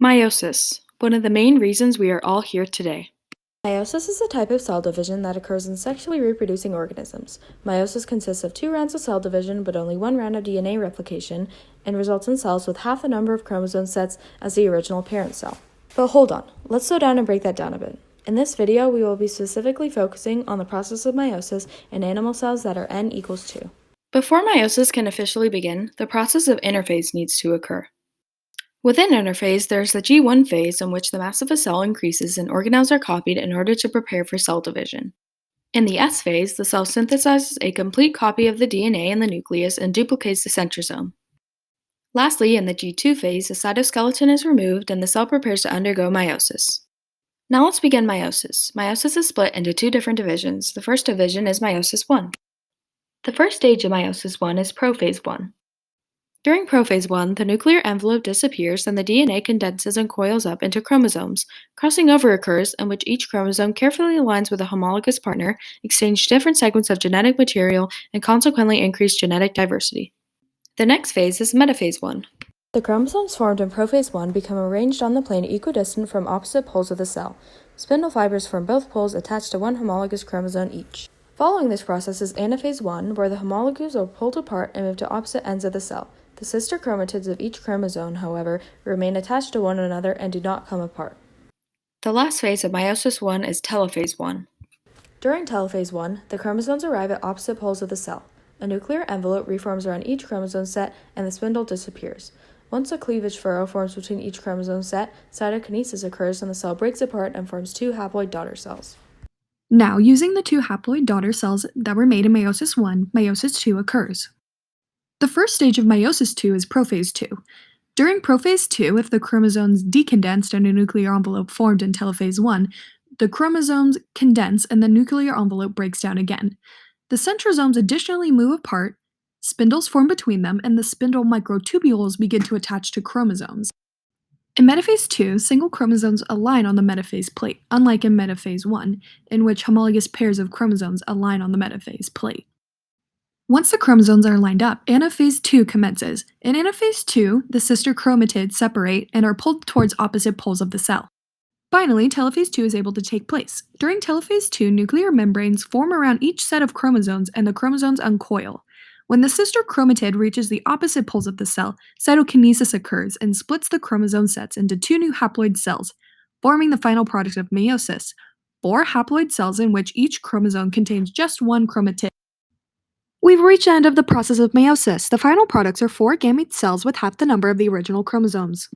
Meiosis, one of the main reasons we are all here today. Meiosis is a type of cell division that occurs in sexually reproducing organisms. Meiosis consists of two rounds of cell division but only one round of DNA replication and results in cells with half the number of chromosome sets as the original parent cell. But hold on, let's slow down and break that down a bit. In this video, we will be specifically focusing on the process of meiosis in animal cells that are n equals 2. Before meiosis can officially begin, the process of interphase needs to occur. Within interphase, there is the G1 phase in which the mass of a cell increases and organelles are copied in order to prepare for cell division. In the S phase, the cell synthesizes a complete copy of the DNA in the nucleus and duplicates the centrosome. Lastly, in the G2 phase, the cytoskeleton is removed and the cell prepares to undergo meiosis. Now let's begin meiosis. Meiosis is split into two different divisions. The first division is meiosis 1. The first stage of meiosis 1 is prophase 1. During prophase 1, the nuclear envelope disappears and the DNA condenses and coils up into chromosomes. Crossing over occurs, in which each chromosome carefully aligns with a homologous partner, exchange different segments of genetic material, and consequently increase genetic diversity. The next phase is metaphase 1. The chromosomes formed in prophase 1 become arranged on the plane equidistant from opposite poles of the cell. Spindle fibers form both poles attached to one homologous chromosome each. Following this process is anaphase 1, where the homologues are pulled apart and move to opposite ends of the cell. The sister chromatids of each chromosome, however, remain attached to one another and do not come apart. The last phase of meiosis 1 is telophase 1. During telophase 1, the chromosomes arrive at opposite poles of the cell. A nuclear envelope reforms around each chromosome set and the spindle disappears. Once a cleavage furrow forms between each chromosome set, cytokinesis occurs and the cell breaks apart and forms two haploid daughter cells. Now, using the two haploid daughter cells that were made in meiosis 1, meiosis 2 occurs. The first stage of meiosis 2 is prophase 2. During prophase 2, if the chromosomes decondensed and a nuclear envelope formed in telophase 1, the chromosomes condense and the nuclear envelope breaks down again. The centrosomes additionally move apart, spindles form between them, and the spindle microtubules begin to attach to chromosomes. In metaphase 2, single chromosomes align on the metaphase plate, unlike in metaphase 1, in which homologous pairs of chromosomes align on the metaphase plate. Once the chromosomes are lined up, anaphase 2 commences. In anaphase 2, the sister chromatids separate and are pulled towards opposite poles of the cell. Finally, telophase 2 is able to take place. During telophase 2, nuclear membranes form around each set of chromosomes and the chromosomes uncoil. When the sister chromatid reaches the opposite poles of the cell, cytokinesis occurs and splits the chromosome sets into two new haploid cells, forming the final product of meiosis, 4 haploid cells in which each chromosome contains just one chromatid. We've reached the end of the process of meiosis. The final products are 4 gamete cells with half the number of the original chromosomes.